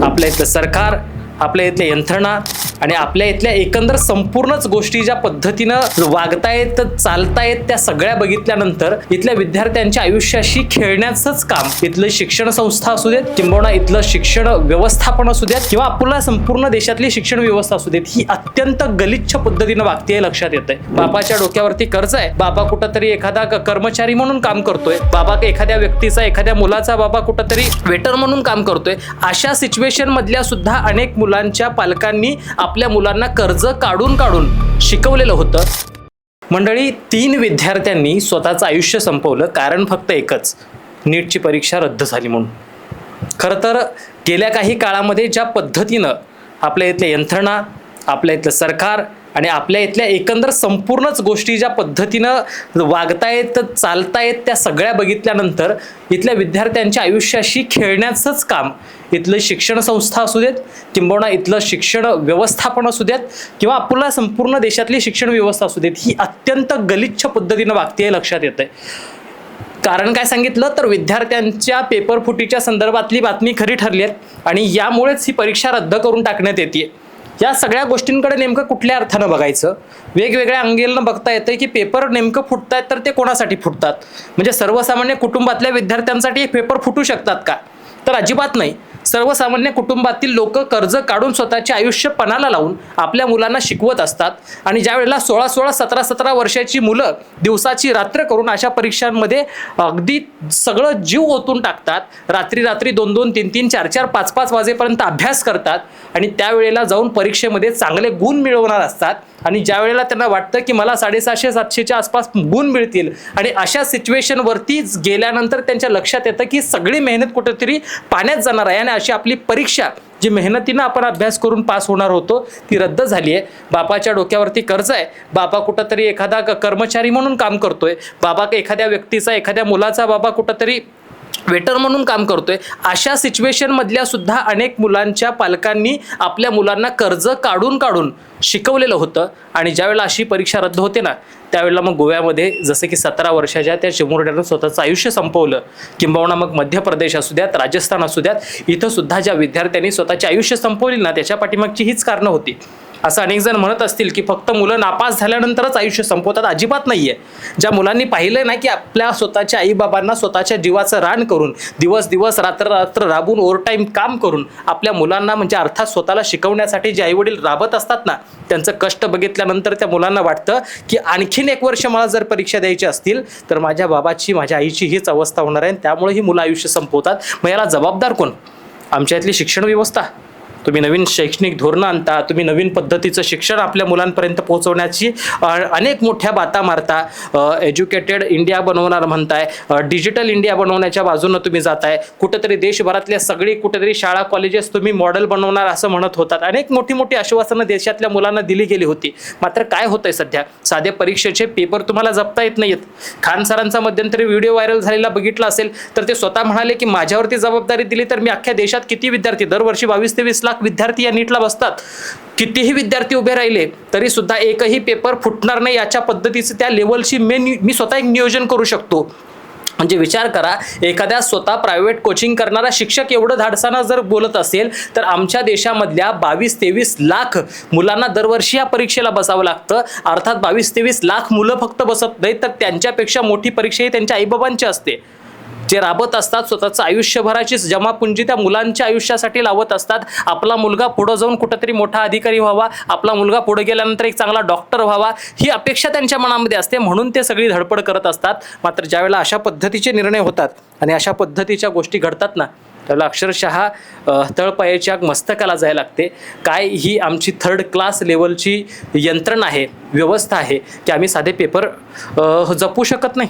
आपल्या इथलं सरकार, आपल्या इथल्या यंत्रणा आणि आपल्या इथल्या एकंदर संपूर्णच गोष्टी ज्या पद्धतीनं वागतायत चालतायत त्या सगळ्या बघितल्यानंतर इथल्या विद्यार्थ्यांच्या आयुष्याशी खेळण्याचंच काम इथलं शिक्षण संस्था असू देत किंबहुना इथलं शिक्षण व्यवस्थापन असू देत किंवा आपल्या संपूर्ण देशातली शिक्षण व्यवस्था असू देत ही अत्यंत गलिच्छ पद्धतीनं वागते लक्षात येतंय. बापाच्या डोक्यावरती कर्ज आहे, बाबा कुठंतरी एखादा कर्मचारी म्हणून काम करतोय, बाबा एखाद्या व्यक्तीचा एखाद्या मुलाचा बाबा कुठंतरी वेटर म्हणून काम करतोय. अशा सिच्युएशन मधल्या सुद्धा अनेक मुलांच्या पालकांनी आपल्या मुलांना कर्ज काढून काढून शिकवलेलं होतं. मंडळी, 3 विद्यार्थ्यांनी स्वतःचं आयुष्य संपवलं कारण फक्त एकच, नीटची परीक्षा रद्द झाली म्हणून. खरं तर गेल्या काही काळामध्ये ज्या पद्धतीनं आपल्या इथल्या यंत्रणा, आपल्या इथलं सरकार आणि आपल्या इथल्या एकंदर संपूर्णच गोष्टी ज्या पद्धतीनं वागतायत चालतायत त्या सगळ्या बघितल्यानंतर इथल्या विद्यार्थ्यांच्या आयुष्याशी खेळण्याचंच काम इथलं शिक्षण संस्था असू देत किंबहुना इथलं शिक्षण व्यवस्थापन असू देत किंवा आपल्या संपूर्ण देशातली शिक्षण व्यवस्था असू देत ही अत्यंत गलिच्छ पद्धतीनं वागते लक्षात येतंय. कारण काय सांगितलं तर विद्यार्थ्यांच्या पेपर फुटीच्या संदर्भातली बातमी खरी ठरली आहे आणि यामुळेच ही परीक्षा रद्द करून टाकण्यात येते. या सगळ्या गोष्टींकडे नेमकं कुठल्या अर्थानं बघायचं, वेगवेगळ्या अंगेलनं बघता येतं की पेपर नेमकं फुटतायत तर ते कोणासाठी फुटतात. म्हणजे सर्वसामान्य कुटुंबातल्या विद्यार्थ्यांसाठी पेपर फुटू शकतात का? तर अजिबात नाही. सर्वसामान्य कुटुंबातील लोक कर्ज काढून स्वतःचे आयुष्य पणाला लावून आपल्या मुलांना शिकवत असतात आणि ज्या वेळेला 16-16, 17-17 वर्षाची मुलं दिवसाची रात्र करून अशा परीक्षांमध्ये अगदी सगळं जीव ओतून टाकतात, रात्री 2-2, 3-3, 4-4, 5-5 वाजेपर्यंत अभ्यास करतात आणि त्यावेळेला जाऊन परीक्षेमध्ये चांगले गुण मिळवणार असतात आणि ज्या वेळेला त्यांना वाटतं की मला 750-700च्या आसपास गुण मिळतील आणि अशा सिच्युएशनवरती गेल्यानंतर त्यांच्या लक्षात येतं की सगळी मेहनत कुठेतरी पाण्यात जाणार आहे आणि अशी आपली परीक्षा जी मेहनतीनं आपण अभ्यास करून पास होणार होतो ती रद्द झाली आहे. बापाच्या डोक्यावरती कर्ज आहे, बाबा कुठंतरी एखादा कर्मचारी म्हणून काम करतोय, बाबा एखाद्या व्यक्तीचा एखाद्या मुलाचा बाबा कुठंतरी वेटर म्हणून काम करतोय. अशा सिच्युएशन मधल्या सुद्धा अनेक मुलांच्या पालकांनी आपल्या मुलांना कर्ज काढून काढून शिकवलेलं होतं आणि ज्यावेळेला अशी परीक्षा रद्द होते ना त्यावेळेला मग गोव्यामध्ये जसे की 17 वर्षाच्या त्या चिमुरड्यानं स्वतःचं आयुष्य संपवलं किंबहुना मग मध्य प्रदेश असू द्यात, राजस्थान असू द्यात, इथं सुद्धा ज्या विद्यार्थ्यांनी स्वतःचे आयुष्य संपवली ना त्याच्या पाठीमागची हीच कारणं होती. असं अनेक जण म्हणत असतील की फक्त मुलं नापास झाल्यानंतरच आयुष्य संपवतात. अजिबात नाहीये. ज्या मुलांनी पाहिलंय ना की आपल्या स्वतःच्या आईबाबांना स्वतःच्या जीवाचं रान करून दिवस रात्र राबून ओव्हरटाईम काम करून आपल्या मुलांना म्हणजे अर्थात स्वतःला शिकवण्यासाठी जे आईवडील राबत असतात ना त्यांचं कष्ट बघितल्यानंतर त्या मुलांना वाटतं की आणखीन 1 वर्ष मला जर परीक्षा द्यायची असतील तर माझ्या बाबाची माझ्या आईची हीच अवस्था होणार आहे. त्यामुळे ही मुलं आयुष्य संपवतात. मग याला जबाबदार कोण? आमच्या इथली शिक्षण व्यवस्था. तुम्ही नवीन शैक्षणिक धोरणं आणता, तुम्ही नवीन पद्धतीचं शिक्षण आपल्या मुलांपर्यंत पोहोचवण्याची अनेक मोठ्या बाता मारता, एज्युकेटेड इंडिया बनवणार म्हणताय, डिजिटल इंडिया बनवण्याच्या बाजूनं तुम्ही जाताय, कुठेतरी देशभरातल्या सगळी कुठेतरी शाळा कॉलेजेस तुम्ही मॉडेल बनवणार असं म्हणत होतात. अनेक मोठी आश्वासनं देशातल्या मुलांना दिली गेली होती. मात्र काय होतंय सध्या? साधे परीक्षेचे पेपर तुम्हाला जपता येत नाहीत. खान सरांचा मध्यंतरी व्हिडिओ व्हायरल झालेला बघितला असेल तर ते स्वतः म्हणाले की माझ्यावरती जबाबदारी दिली तर मी अख्ख्या देशात किती विद्यार्थी दरवर्षी 22 ते 20 लाख विद्यार्थी या नीटला बसतात. कितीही विद्यार्थी उभे राहिले तरी सुद्धा एकही पेपर फुटणार नाही याच्या पद्धतीचं त्या लेवलची मी स्वतः एक नियोजन करू शकतो. म्हणजे विचार करा, एखाद्या स्वतः प्रायव्हेट कोचिंग करणारा शिक्षक एवढं धाडसानं जर बोलत असेल तर आमच्या देशामधल्या 22-23 लाख मुलांना दरवर्षी या परीक्षेला बसावं लागतं. अर्थात 22-23 लाख मुलं फक्त बसत नाहीत तर त्यांच्यापेक्षा मोठी परीक्षा ही त्यांच्या आईबाबांची असते. जे राबत असतात, स्वतःचं आयुष्यभराची जमापुंजी त्या मुलांच्या आयुष्यासाठी लावत असतात. आपला मुलगा पुढे जाऊन कुठेतरी मोठा अधिकारी व्हावा, आपला मुलगा पुढे गेल्यानंतर एक चांगला डॉक्टर व्हावा ही अपेक्षा त्यांच्या मनामध्ये असते, म्हणून ते सगळी धडपड करत असतात. मात्र ज्यावेळेला अशा पद्धतीचे निर्णय होतात आणि अशा पद्धतीच्या गोष्टी घडतात ना त्याला अक्षरशः तळपायाच्या मस्तकाला जायला लागते. काय ही आमची 3rd क्लास लेवलची यंत्रणा आहे, व्यवस्था आहे की आम्ही साधे पेपर जपू शकत नाही.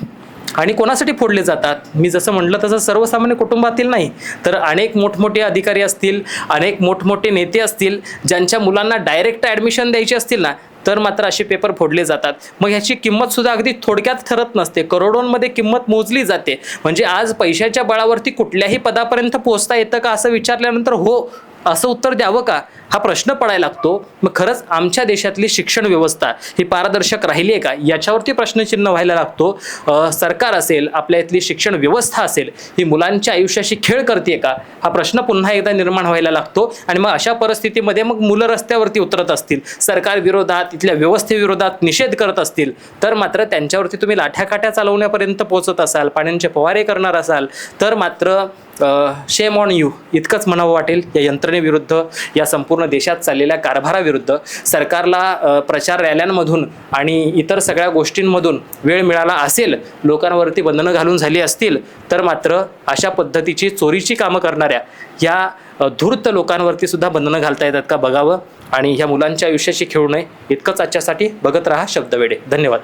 आणि कोणासाठी फोडले जातात? मी जसं म्हटलं तसं सर्वसामान्य कुटुंबातील नाही तर अनेक मोठमोठे अधिकारी असतील, अनेक मोठमोठे नेते असतील ज्यांच्या मुलांना डायरेक्ट ॲडमिशन द्यायची असतील ना तर मात्र असे पेपर फोडले जातात. मग ह्याची किंमत सुद्धा अगदी थोडक्यात ठरत नसते, करोडोंमध्ये किंमत मोजली जाते. म्हणजे आज पैशाच्या बळावरती कुठल्याही पदापर्यंत पोहोचता येतं का असं विचारल्यानंतर हो असं उत्तर द्यावं का, हा प्रश्न पडायला लागतो. मग खरंच आमच्या देशातली शिक्षण व्यवस्था ही पारदर्शक राहिली आहे का, याच्यावरती प्रश्नचिन्ह व्हायला लागतो. सरकार असेल, आपल्या इथली शिक्षण व्यवस्था असेल, ही मुलांच्या आयुष्याशी खेळ करते का, हा प्रश्न पुन्हा एकदा निर्माण व्हायला लागतो. आणि मग अशा परिस्थितीमध्ये मग मुलं रस्त्यावरती उतरत असतील, सरकार विरोधात, इथल्या व्यवस्थेविरोधात निषेध करत असतील, तर मात्र त्यांच्यावरती तुम्ही लाठ्याकाठ्या चालवण्यापर्यंत पोहोचत असाल, पाण्याचे फवारे करणार असाल, तर मात्र शेम ऑन यू इतकंच म्हणावं वाटेल. या यंत्रणेविरुद्ध, या संपूर्ण देशात चाललेल्या कारभाराविरुद्ध सरकारला प्रचार रॅल्यांमधून आणि इतर सगळ्या गोष्टींमधून वेळ मिळाला असेल, लोकांवरती बंधनं घालून झाली असतील, तर मात्र अशा पद्धतीची चोरीची कामं करणाऱ्या या धूर्त लोकांवरती सुद्धा बंधनं घालता येतात का बघावं. आणि ह्या मुलांच्या आयुष्याशी खेळू नये. इतकंच आजच्यासाठी. बघत राहा शब्दवेडे. धन्यवाद.